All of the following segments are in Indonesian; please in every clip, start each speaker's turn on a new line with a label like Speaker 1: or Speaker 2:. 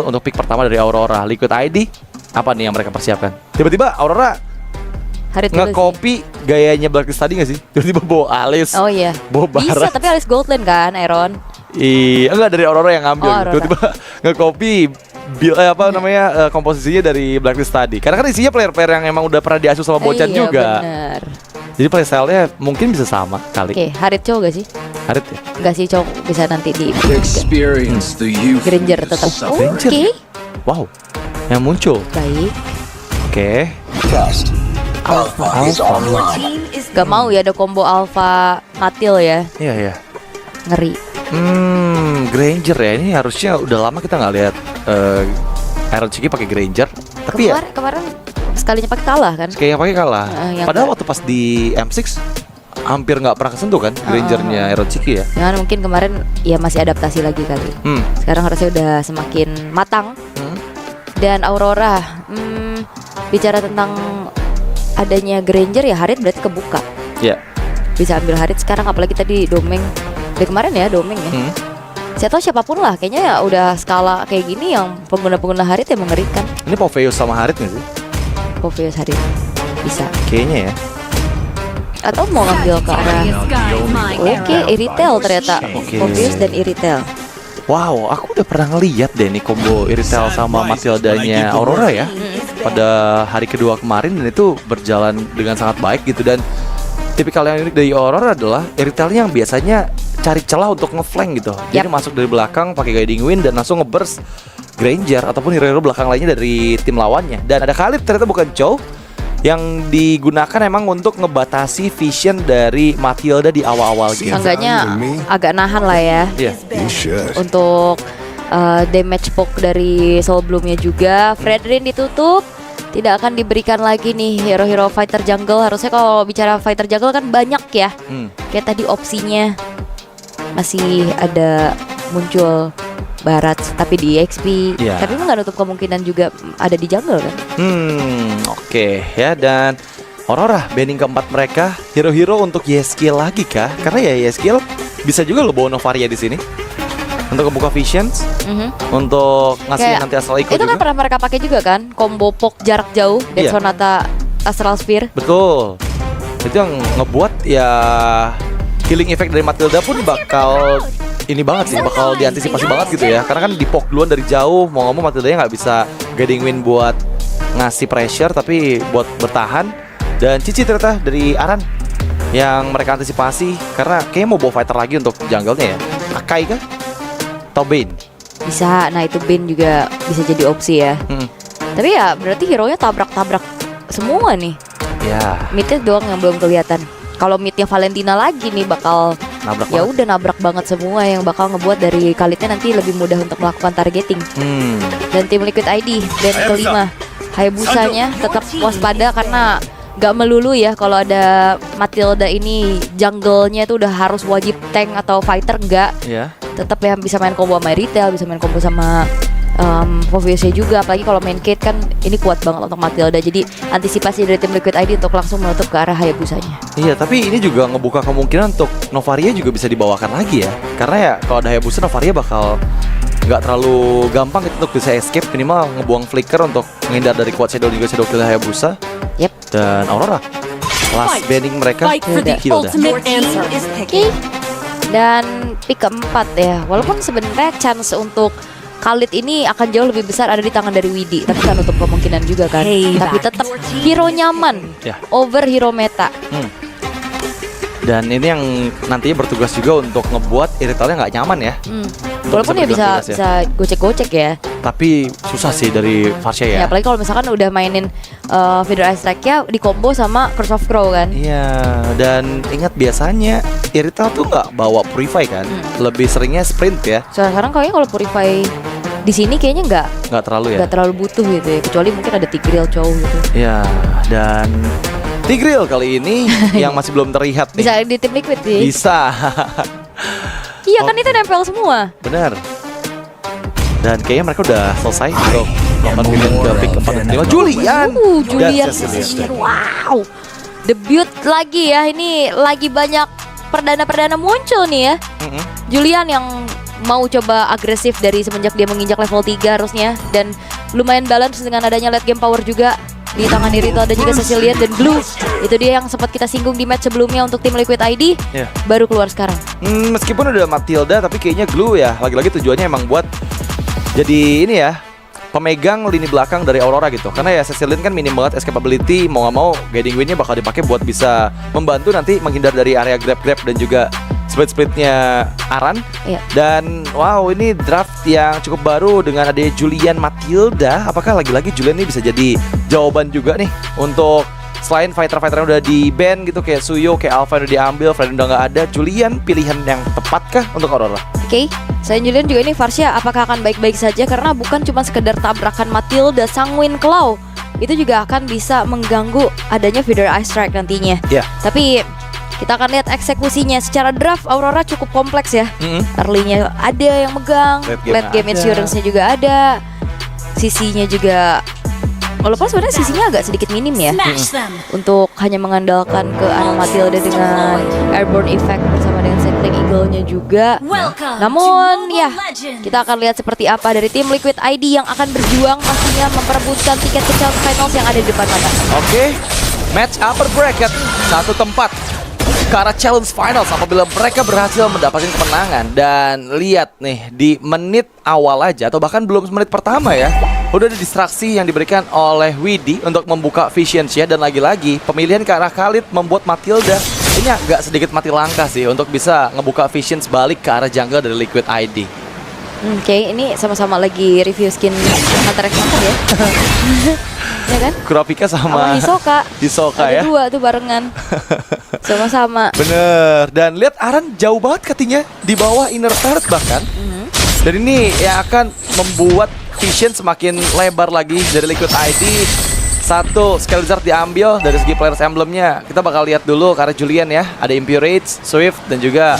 Speaker 1: untuk pick pertama dari Aurora. Liquid ID apa nih yang mereka persiapkan? Tiba-tiba Aurora
Speaker 2: Harit dulu sih.
Speaker 1: nge-copy gayanya Blacklist tadi gak sih? Tiba-tiba bawa alis,
Speaker 2: Oh iya.
Speaker 1: bawa
Speaker 2: Bisa,
Speaker 1: barang.
Speaker 2: tapi alis Goldland kan, Iron.
Speaker 1: Iya, enggak dari Aurora yang ngambil.
Speaker 2: Oh, Aurora.
Speaker 1: Tiba-tiba nge-copy komposisinya dari Blacklist tadi. Karena kan isinya player-player yang emang udah pernah diasuh sama Bocan
Speaker 2: Iya,
Speaker 1: juga.
Speaker 2: bener.
Speaker 1: Jadi playstyle-nya mungkin bisa sama kali.
Speaker 2: Oke, Harit cowok gak sih?
Speaker 1: Harit ya?
Speaker 2: Enggak sih, cowok bisa nanti di
Speaker 3: Experience the youth.
Speaker 2: Granger tetap.
Speaker 1: Granger.
Speaker 2: Oke,
Speaker 1: Wow, yang muncul.
Speaker 2: baik.
Speaker 1: Oke.
Speaker 3: Test. Alpha is online.
Speaker 2: Gak mau ya ada combo Alpha Matil ya,
Speaker 1: Iya, iya.
Speaker 2: ngeri.
Speaker 1: Granger ya. Ini harusnya udah lama kita nggak lihat Iron Chiki pakai Granger. Tapi ya
Speaker 2: Kemarin sekalinya pakai kalah kan?
Speaker 1: kayaknya pakai kalah.
Speaker 2: yang
Speaker 1: Padahal
Speaker 2: nggak-
Speaker 1: waktu pas di M6 hampir nggak pernah kesentuh kan Grangernya Iron Chiki ya.
Speaker 2: Jangan mungkin kemarin ya masih adaptasi lagi kali. Sekarang harusnya udah semakin matang. Dan Aurora, bicara tentang adanya Granger ya Harit berarti kebuka.
Speaker 1: Ya.
Speaker 2: Bisa ambil Harit sekarang, apalagi tadi Domeng. Dari kemarin ya Domeng ya. Saya tahu siapapun lah, kayaknya ya udah skala kayak gini yang pengguna-pengguna Harit yang mengerikan.
Speaker 1: Ini Popheus sama Harit nggak sih?
Speaker 2: Popheus Harit bisa.
Speaker 1: Kayaknya ya.
Speaker 2: Atau mau ngambil ke arah oke, Iritel ternyata.
Speaker 1: Oke.
Speaker 2: Popheus dan Iritel.
Speaker 1: Wow, aku udah pernah ngeliat deh nih combo Iritel sama Matildanya Aurora ya pada hari kedua kemarin, dan itu berjalan dengan sangat baik gitu. Dan tipikal yang unik dari Aurora adalah Iritelnya yang biasanya cari celah untuk ngeflank gitu. Jadi masuk dari belakang pakai guiding wind dan langsung ngeburst Granger ataupun hero-hero belakang lainnya dari tim lawannya. Dan ada Khalid ternyata bukan Chow yang digunakan emang untuk ngebatasi vision dari Matilda di awal-awal game.
Speaker 2: Seenggaknya agak nahan lah ya.
Speaker 1: Iya.
Speaker 3: You should.
Speaker 2: Untuk damage poke dari Soul Bloomnya juga. Fredrin ditutup, tidak akan diberikan lagi nih hero-hero fighter jungle. Harusnya kalau bicara fighter jungle kan banyak ya. Kayak tadi opsinya masih ada muncul Barat tapi di XP.
Speaker 1: Iya.
Speaker 2: Tapi nggak nutup kemungkinan juga ada di jungle kan.
Speaker 1: Oke ya. Dan Aurora banning keempat mereka, hero-hero untuk Yeskiel lagi kah? Karena ya Yeskiel bisa juga lo bawa Novaria di sini untuk membuka visions, untuk ngasih
Speaker 2: Kayak
Speaker 1: nanti asal ikut
Speaker 2: itu kan
Speaker 1: juga.
Speaker 2: pernah mereka pakai juga kan, combo poke jarak jauh dan
Speaker 1: Iya.
Speaker 2: Sonata Astral Sphere.
Speaker 1: Betul. Itu yang ngebuat ya healing effect dari Matilda pun bakal ini banget sih, bakal diantisipasi banget gitu ya. Karena kan di poke duluan dari jauh, mau ngomong Matildanya nggak bisa guiding wind buat ngasih pressure, tapi buat bertahan. Dan Cici ternyata dari Aran yang mereka antisipasi, karena kayaknya mau bawa fighter lagi untuk jungle-nya ya. Akai kah? Atau Bane?
Speaker 2: Bisa, nah itu Bane juga bisa jadi opsi ya. Tapi ya berarti hero-nya tabrak-tabrak semua nih.
Speaker 1: Ya,
Speaker 2: Mid-nya doang yang belum kelihatan. Kalau mid-nya Valentina lagi nih bakal
Speaker 1: nabrak
Speaker 2: ya
Speaker 1: banget.
Speaker 2: udah nabrak banget semua, yang bakal ngebuat dari Khalidnya nanti lebih mudah untuk melakukan targeting. Dan tim Liquid ID dan kelima Hayabusanya tetap waspada karena gak melulu ya kalau ada Matilda ini jungle-nya itu udah harus wajib tank atau fighter, enggak.
Speaker 1: Ya.
Speaker 2: Tetap ya bisa main combo sama Retail, bisa main combo sama Popheusnya juga. Apalagi kalau main Kate kan ini kuat banget untuk Matilda. Jadi antisipasi dari tim Liquid ID untuk langsung menutup ke arah Hayabusanya.
Speaker 1: Iya, tapi ini juga ngebuka kemungkinan untuk Novaria juga bisa dibawakan lagi ya. Karena ya kalau ada Hayabusa, Novaria bakal nggak terlalu gampang gitu untuk bisa escape. Minimal ngebuang flicker untuk menghindar dari quad shadow juga shadow kill Hayabusa.
Speaker 2: Yep.
Speaker 1: Dan Aurora last banning mereka kill dah.
Speaker 2: Oke. Dan pick keempat ya. Walaupun sebenarnya chance untuk Khalid ini akan jauh lebih besar ada di tangan dari Widi, tapi kan nutup kemungkinan juga kan. Tapi tetap hero nyaman
Speaker 1: Ya.
Speaker 2: over hero meta.
Speaker 1: Dan ini yang nantinya bertugas juga untuk ngebuat Iritelnya nggak nyaman ya.
Speaker 2: Walaupun ya bisa
Speaker 1: bergerak bebas ya.
Speaker 2: bisa gocek-gocek ya.
Speaker 1: Tapi susah sih dari Varsha
Speaker 2: Ya,
Speaker 1: ya.
Speaker 2: apalagi kalau misalkan udah mainin Feather Ice Strike-nya di combo sama Curse of Crow kan.
Speaker 1: Iya, dan ingat biasanya Iritel tuh nggak bawa Purify kan, lebih seringnya sprint ya,
Speaker 2: Sekarang kayaknya kalau Purify di sini kayaknya
Speaker 1: nggak terlalu ya.
Speaker 2: nggak terlalu butuh gitu ya, kecuali mungkin ada Tigreal cowok gitu.
Speaker 1: Ya, dan Tigreal kali ini yang masih belum terlihat nih.
Speaker 2: Bisa di tim Liquid sih.
Speaker 1: Bisa.
Speaker 2: Iya kan itu nempel semua.
Speaker 1: Benar. Dan kayaknya mereka udah selesai untuk melakukan pilihan ke pick 4 dan 5. Julian.
Speaker 2: Julian.
Speaker 1: That's Cecilia.
Speaker 2: Wow. Debut lagi ya. Ini lagi banyak perdana-perdana muncul nih ya. Julian yang mau coba agresif dari semenjak dia menginjak level 3 harusnya. Dan lumayan balance dengan adanya late game power juga. Di tangan kiri itu ada juga Cecilian dan Blue. Itu dia yang sempat kita singgung di match sebelumnya untuk tim Liquid ID. Baru keluar sekarang.
Speaker 1: Meskipun udah Matilda, tapi kayaknya Glue ya lagi-lagi tujuannya emang buat jadi ini ya, pemegang lini belakang dari Aurora gitu. Karena ya Cecilian kan minim banget escapability, mau gak mau guiding windnya bakal dipakai buat bisa membantu nanti menghindar dari area grab-grab dan juga split-splitnya Aran. Dan wow, ini draft yang cukup baru dengan adanya Julian Matilda. Apakah lagi-lagi Julian ini bisa jadi jawaban juga nih untuk selain fighter-fighter yang udah di ban gitu, kayak Suyo, kayak Alpha yang udah diambil, Fred udah nggak ada. Julian pilihan yang tepatkah untuk Aurora?
Speaker 2: Oke, selain Julian juga ini Varsha apakah akan baik-baik saja, karena bukan cuma sekedar tabrakan Matilda, Sanguine Claw itu juga akan bisa mengganggu adanya Feather Ice Strike nantinya. Tapi kita akan lihat eksekusinya. Secara draft Aurora cukup kompleks ya. Early-nya ada yang megang, late game insurance-nya juga ada, sisinya juga, walaupun sebenarnya sisinya agak sedikit minim ya, untuk hanya mengandalkan ke arah Matilda dengan Airborne Effect bersama dengan Settling Eagle-nya juga. Namun ya, kita akan lihat seperti apa dari tim Liquid ID yang akan berjuang pastinya memperebutkan tiket ke Challenge Finals yang ada di depan mata.
Speaker 1: Oke, match upper bracket, satu tempat ke arah Challenge Finals apabila mereka berhasil mendapatkan kemenangan. Dan lihat nih, di menit awal aja atau bahkan belum menit pertama ya, udah ada distraksi yang diberikan oleh Widi untuk membuka Visions ya. Dan lagi-lagi pemilihan ke arah Khalid membuat Matilda ini agak sedikit mati langkah sih untuk bisa ngebuka Visions balik ke arah jungle dari Liquid ID.
Speaker 2: Oke, ini sama-sama lagi review skin Hunter x Hunter ya. Ya kan?
Speaker 1: Kurapika sama Hisoka
Speaker 2: ada
Speaker 1: ya.
Speaker 2: Dua tuh barengan. Sama-sama.
Speaker 1: Bener. Dan lihat Aran jauh banget katanya di bawah inner turret bahkan. Dan ini yang akan membuat vision semakin lebar lagi dari Liquid ID. Satu Scale Wizard diambil dari segi players emblemnya. Kita bakal lihat dulu karena Julian ya. Ada Impurage, Swift dan juga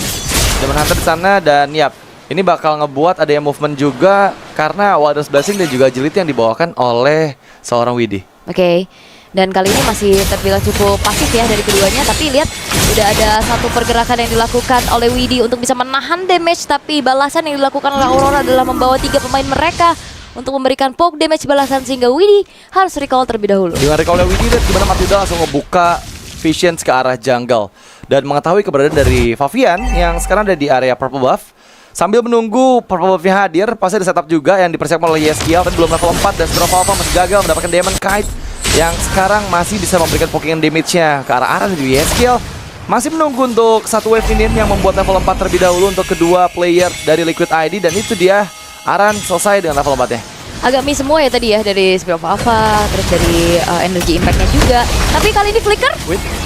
Speaker 1: Demon Hunter di sana. Dan yap, ini bakal ngebuat ada yang movement juga karena Wilderness Blessing dan juga Agility yang dibawakan oleh seorang Widi.
Speaker 2: Oke. Dan kali ini masih terbilang cukup pasif ya dari keduanya. Tapi lihat, udah ada satu pergerakan yang dilakukan oleh Widi untuk bisa menahan damage. Tapi balasan yang dilakukan oleh Aurora adalah membawa 3 pemain mereka untuk memberikan poke damage balasan, sehingga Widi harus recall terlebih dahulu.
Speaker 1: Dengan recall oleh Widi, lihat gimana Matilda langsung ngebuka Visions ke arah jungle. Dan mengetahui keberadaan dari Favian yang sekarang ada di area purple buff. Sambil menunggu purple buff-nya hadir, pasti ada setup juga yang dipersiapkan oleh Yeskiel. Tapi belum level 4 dan Stroke Alpha masih gagal mendapatkan Demon Kite yang sekarang masih bisa memberikan poking damage-nya ke arah Aran dan Yeskiel. Masih menunggu untuk satu wave ini yang membuat level 4 terlebih dahulu untuk kedua player dari Liquid ID. Dan itu dia, Aran selesai dengan level 4-nya.
Speaker 2: Agak miss semua ya tadi ya, dari Spirit of Alpha, terus dari energy impact-nya juga. Tapi kali ini Flicker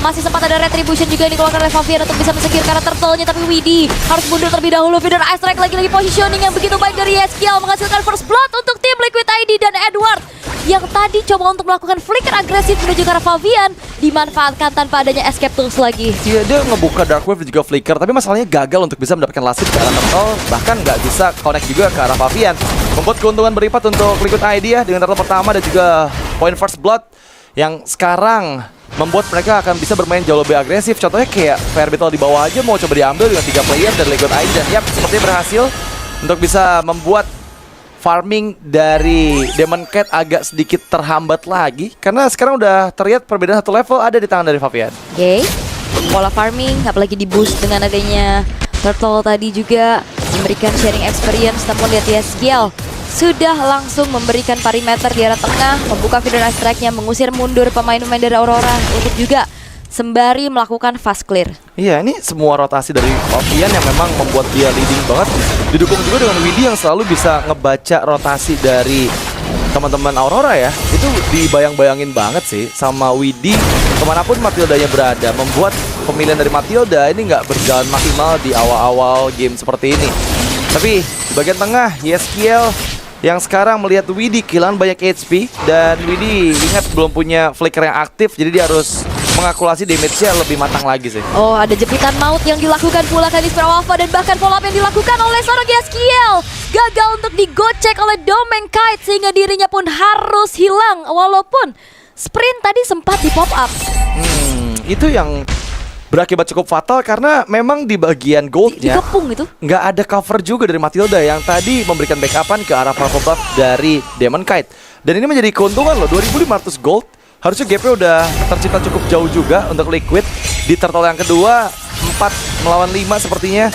Speaker 2: masih sempat ada retribution juga yang dikeluarkan oleh Favian untuk bisa mensecure karena turtle-nya. Tapi Widi harus mundur terlebih dahulu. Feather Ice Strike lagi positioning yang begitu baik dari Yeskiel, menghasilkan first blood untuk tim Liquid ID. Dan Edward yang tadi coba untuk melakukan flicker agresif menuju ke arah Favian dimanfaatkan tanpa adanya escape tools lagi.
Speaker 1: Iya, dia ngebuka Dark Wave dan juga Flicker, tapi masalahnya gagal untuk bisa mendapatkan last hit ke arah turtle, bahkan nggak bisa connect juga ke arah Favian. Membuat keuntungan berlipat untuk Liquid ID ya, dengan turtle pertama dan juga point first blood yang sekarang membuat mereka akan bisa bermain jauh lebih agresif. Contohnya kayak Fire Battle di bawah aja mau coba diambil dengan 3 player dari Liquid ID. Dan yap, sepertinya berhasil untuk bisa membuat farming dari Demon Cat agak sedikit terhambat lagi karena sekarang udah terlihat perbedaan 1 level ada di tangan dari Favian.
Speaker 2: Oke, pola farming apalagi di boost dengan adanya turtle tadi juga memberikan sharing experience. Namun lihat Yeskiel sudah langsung memberikan perimeter di arah tengah, membuka Feather Ice Strike-nya, mengusir mundur pemain-pemain dari Aurora untuk juga sembari melakukan fast clear.
Speaker 1: Iya, ini semua rotasi dari Favian yang memang membuat dia leading banget. Didukung juga dengan Widi yang selalu bisa ngebaca rotasi dari teman-teman Aurora ya. Itu dibayang-bayangin banget sih sama Widi kemanapun Matildanya berada. Membuat pemilihan dari Matilda ini nggak berjalan maksimal di awal-awal game seperti ini. Tapi di bagian tengah, Yeskiel yang sekarang melihat Widi kehilangan banyak HP. Dan Widi ingat belum punya flicker yang aktif, jadi dia harus mengakulasi damage-nya lebih matang lagi sih.
Speaker 2: Oh, ada jepitan maut yang dilakukan pula kali Spirit of Alpha, dan bahkan follow up yang dilakukan oleh seorang Yeskiel gagal untuk digocek oleh Domain Kite sehingga dirinya pun harus hilang walaupun sprint tadi sempat di pop up.
Speaker 1: Itu yang berakibat cukup fatal karena memang di bagian goldnya
Speaker 2: Dikepung itu.
Speaker 1: nggak ada cover juga dari Matilda yang tadi memberikan backupan ke arah purple buff dari Demon Kite. Dan ini menjadi keuntungan loh, 2500 gold. Harusnya gapnya udah tercipta cukup jauh juga untuk Liquid. Di turtle yang kedua 4 melawan 5 sepertinya.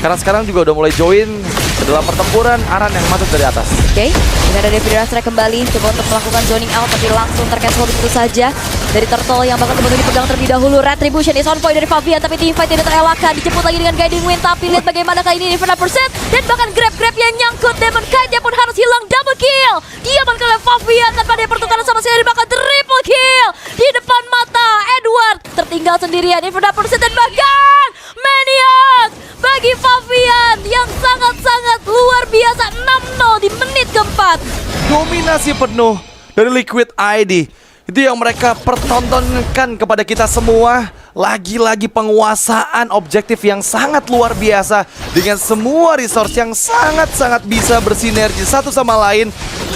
Speaker 1: Karena sekarang juga udah mulai join ke dalam pertempuran Aran yang masuk dari atas.
Speaker 2: Oke, ini ada David Rastrek kembali coba untuk melakukan zoning out tapi langsung tercancel begitu saja dari Turtle yang bakal kebetulan dipegang terlebih dahulu. Retribution is on point dari Fabian tapi teamfight tidak terelakkan, dijemput lagi dengan Guiding Wind tapi lihat bagaimana kali ini Inferno Percent dan bahkan grab yang nyangkut Demon Kite yang pun harus hilang. Double kill diamankan oleh Fabian tanpa ada pertukaran sama sekali, bahkan triple kill di depan mata Edward, tertinggal sendirian Inferno Percent dan bahkan Maniac bagi Fabian yang sangat-sangat luar biasa. 6-0 di menit keempat.
Speaker 1: Dominasi penuh dari Liquid ID. Itu yang mereka pertontonkan kepada kita semua. Lagi-lagi penguasaan objektif yang sangat luar biasa dengan semua resource yang sangat-sangat bisa bersinergi satu sama lain,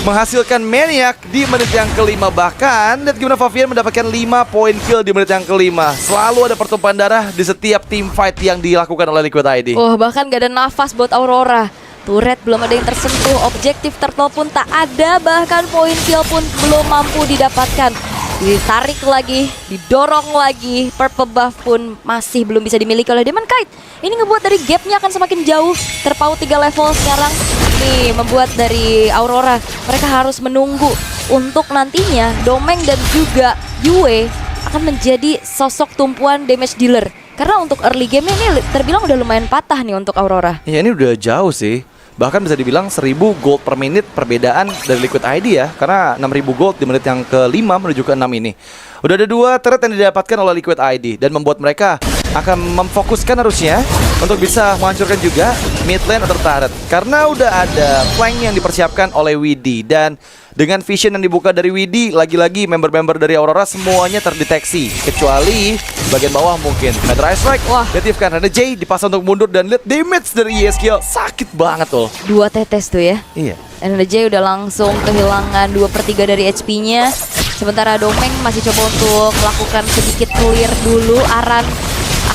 Speaker 1: menghasilkan Maniac di menit yang kelima. Bahkan lihat gimana Fabian mendapatkan 5 poin kill di menit yang kelima. Selalu ada pertumpahan darah di setiap team fight yang dilakukan oleh Liquid ID.
Speaker 2: Oh, bahkan gak ada nafas buat Aurora. Turret belum ada yang tersentuh, objektif turtle pun tak ada, bahkan poin kill pun belum mampu didapatkan. Ditarik lagi, didorong lagi, purple buff pun masih belum bisa dimiliki oleh Demon Kite. Ini ngebuat dari gapnya akan semakin jauh, terpaut 3 level sekarang. Nih, membuat dari Aurora mereka harus menunggu untuk nantinya Domeng dan juga Yue akan menjadi sosok tumpuan damage dealer. Karena untuk early game ini terbilang udah lumayan patah nih untuk Aurora.
Speaker 1: Ya ini udah jauh sih. Bahkan bisa dibilang 1000 gold per menit perbedaan dari Liquid ID ya. Karena 6000 gold di menit yang ke-5 menuju ke-6 ini. Udah ada 2 turret yang didapatkan oleh Liquid ID dan membuat mereka akan memfokuskan harusnya untuk bisa menghancurkan juga mid lane atau turret. Karena udah ada flank yang dipersiapkan oleh WD. Dan dengan vision yang dibuka dari WD, lagi-lagi member-member dari Aurora semuanya terdeteksi. Kecuali bagian bawah mungkin. Mad Strike,
Speaker 2: Wah.
Speaker 1: lihat kan ada Jay dipasang untuk mundur dan lihat damage dari ESKL. Sakit banget loh.
Speaker 2: 2 tetes tuh ya.
Speaker 1: Iya.
Speaker 2: NRJ udah langsung kehilangan 2/3 dari HP-nya. Sementara Domeng masih coba untuk melakukan sedikit clear dulu. Aran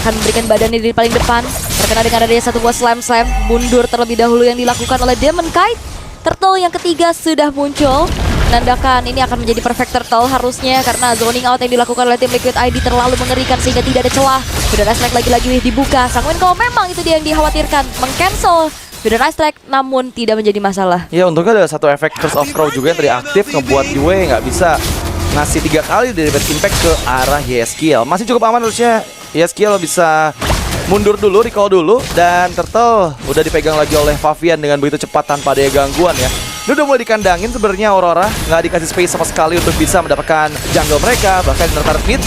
Speaker 2: akan memberikan badannya di paling depan. Terkena dengan adanya satu buah slam mundur terlebih dahulu yang dilakukan oleh Demon Kite. Turtle yang ketiga sudah muncul, menandakan ini akan menjadi perfect turtle harusnya karena zoning out yang dilakukan oleh tim Liquid ID terlalu mengerikan sehingga tidak ada celah. Sudah Strike lagi-lagi dibuka. Sangwin kalau memang itu dia yang dikhawatirkan, meng-cancel Sudah Strike namun tidak menjadi masalah.
Speaker 1: Ya untungnya ada satu efek Curse of Crow juga yang tadi aktif ngebuat Yue nggak bisa ngasih 3 kali dari impact ke arah Yeskiel. Masih cukup aman harusnya. Yeskiel bisa mundur dulu, recall dulu, dan Turtle udah dipegang lagi oleh Fabian dengan begitu cepat tanpa ada gangguan ya. Ini udah mulai dikandangin sebenarnya Aurora, nggak dikasih space sama sekali untuk bisa mendapatkan jungle mereka. Bahkan turret mid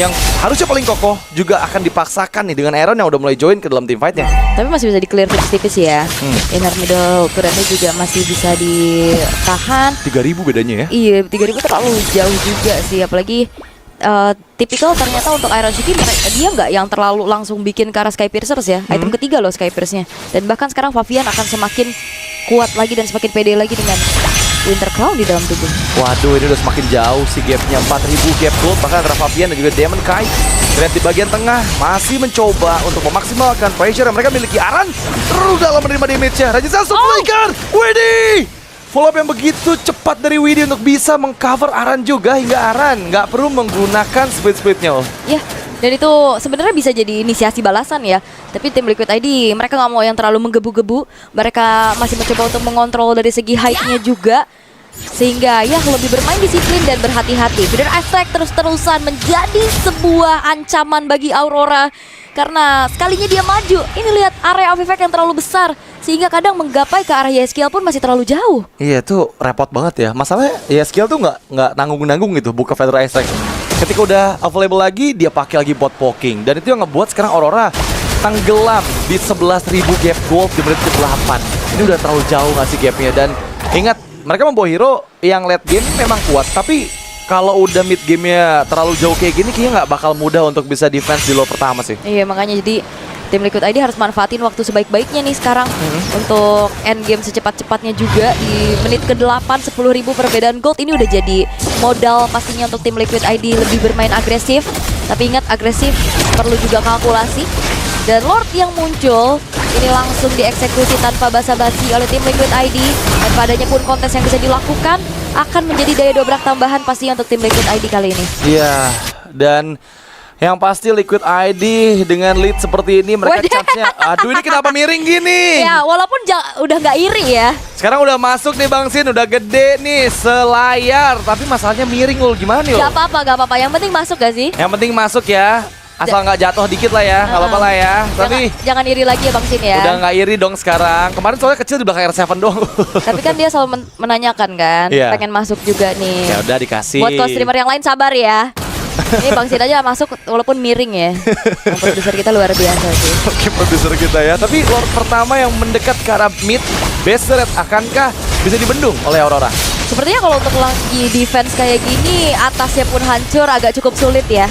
Speaker 1: yang harusnya paling kokoh juga akan dipaksakan nih dengan Aaron yang udah mulai join ke dalam team fightnya.
Speaker 2: Tapi masih bisa di-clear tipis-tipis ya. Inner middle turretnya juga masih bisa ditahan.
Speaker 1: 3000 bedanya ya.
Speaker 2: Iya, 3000 terlalu jauh juga sih. Apalagi tipikal ternyata untuk Iron City dia nggak yang terlalu langsung bikin ke arah Sky Piercers ya. Item ketiga loh Sky Pierce-nya. Dan bahkan sekarang Fabian akan semakin kuat lagi dan semakin pede lagi dengan Winter Crown di dalam tubuh.
Speaker 1: Waduh, ini udah semakin jauh sih gapnya, 4000 gap gold bahkan antara Fabian dan juga Demon Kite. Dan di bagian tengah masih mencoba untuk memaksimalkan pressure yang mereka miliki. Aran terus dalam menerima damage-nya. Rajin Flicker, Widdy! Follow up yang begitu cepat dari Widdy untuk bisa mengcover Aran juga hingga Aran nggak perlu menggunakan split-splitnya.
Speaker 2: Ya, dan itu sebenarnya bisa jadi inisiasi balasan ya. Tapi tim Liquid ID mereka nggak mau yang terlalu menggebu-gebu. Mereka masih mencoba untuk mengontrol dari segi height-nya juga. Sehingga ya lebih bermain disiplin dan berhati-hati. Feeder Attack terus-terusan menjadi sebuah ancaman bagi Aurora. Karena sekalinya dia maju, ini lihat area of effect yang terlalu besar. Sehingga kadang menggapai ke arah Yeskiel pun masih terlalu jauh.
Speaker 1: Iya, tuh repot banget ya. Masalahnya Yeskiel tuh nggak nanggung-nanggung gitu buka Feather Attack. Ketika udah available lagi, dia pakai lagi bot poking. Dan itu yang ngebuat sekarang Aurora tenggelam di 11.000 gap gold di menit ke-8. Ini udah terlalu jauh ngasih gapnya. Dan ingat, mereka membawa hero yang late game memang kuat. Tapi kalau udah mid game-nya terlalu jauh kayak gini, kayaknya nggak bakal mudah untuk bisa defense di low pertama sih.
Speaker 2: Iya, makanya jadi Tim Liquid ID harus manfaatin waktu sebaik-baiknya nih sekarang untuk end game secepat-cepatnya juga di menit ke-8 10.000 perbedaan gold. Ini udah jadi modal pastinya untuk tim Liquid ID lebih bermain agresif. Tapi ingat, agresif perlu juga kalkulasi. Dan Lord yang muncul ini langsung dieksekusi tanpa basa-basi oleh tim Liquid ID. Dan padanya pun kontes yang bisa dilakukan akan menjadi daya dobrak tambahan pastinya untuk tim Liquid ID kali ini.
Speaker 1: Iya, dan yang pasti Liquid ID dengan lead seperti ini mereka
Speaker 2: Waduh.
Speaker 1: chance-nya, aduh ini kenapa miring gini?
Speaker 2: Ya, walaupun udah nggak iri ya.
Speaker 1: Sekarang udah masuk nih Bang Sin, udah gede nih selayar, tapi masalahnya miring Ul, gimana nih Ul?
Speaker 2: Gak apa-apa. Yang penting masuk gak sih?
Speaker 1: Yang penting masuk ya, asal nggak jatuh dikit lah ya, nggak apa-apa lah ya. Tapi
Speaker 2: Jangan iri lagi ya Bang Sin ya.
Speaker 1: udah nggak iri dong sekarang. Kemarin soalnya kecil di belakang R7 dong.
Speaker 2: Tapi kan dia selalu menanyakan kan,
Speaker 1: Iya.
Speaker 2: pengen masuk juga nih.
Speaker 1: Ya udah dikasih.
Speaker 2: Buat co-streamer yang lain sabar ya. Ini Bang Sin aja masuk walaupun miring ya. Yang produser kita luar biasa sih.
Speaker 1: Oke, produser kita ya. Tapi Lord pertama yang mendekat ke arah mid, base red akankah bisa dibendung oleh Aurora?
Speaker 2: Sepertinya kalau untuk lagi defense kayak gini, atasnya pun hancur, agak cukup sulit ya.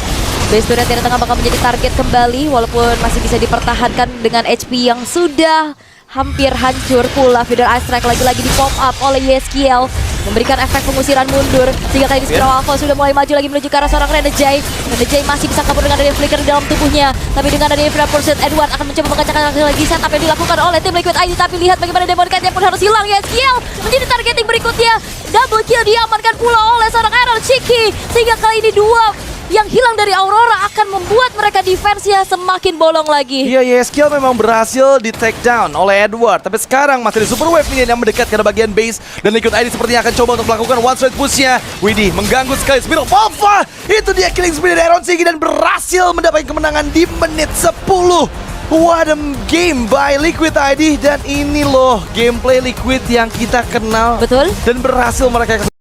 Speaker 2: Base turret yang tengah bakal menjadi target kembali, walaupun masih bisa dipertahankan dengan HP yang sudah hampir hancur pula. Feeder Ice Strike lagi-lagi di pop up oleh Yeskiel, memberikan efek pengusiran mundur. Sehingga kali ini Spiral Alpha sudah mulai maju lagi menuju ke arah seorang Renegade. Renegade masih bisa kabur dengan adanya flicker di dalam tubuhnya. Tapi dengan adanya Infinite Pursuit, Edward akan mencoba mengacak-acak lagi setup yang dilakukan oleh tim Liquid ID. Tapi lihat bagaimana Demon Knight pun harus hilang. Yeskiel menjadi targeting berikutnya. Double kill diamankan pula oleh seorang Iron Chiki. Sehingga kali ini dua yang hilang dari Aurora akan membuat mereka defense-nya semakin bolong lagi.
Speaker 1: Iya, Yeskiel memang berhasil di take down oleh Edward. Tapi sekarang masih ada Super Wave Minion yang mendekat ke bagian base. Dan Liquid ID sepertinya akan coba untuk melakukan one straight push-nya. Widih mengganggu sekali Spiral Alpha. Itu dia killing spree dari Iron Sigi dan berhasil mendapatkan kemenangan di menit 10. What a game by Liquid ID. Dan ini loh gameplay Liquid yang kita kenal.
Speaker 2: Betul.
Speaker 1: Dan berhasil mereka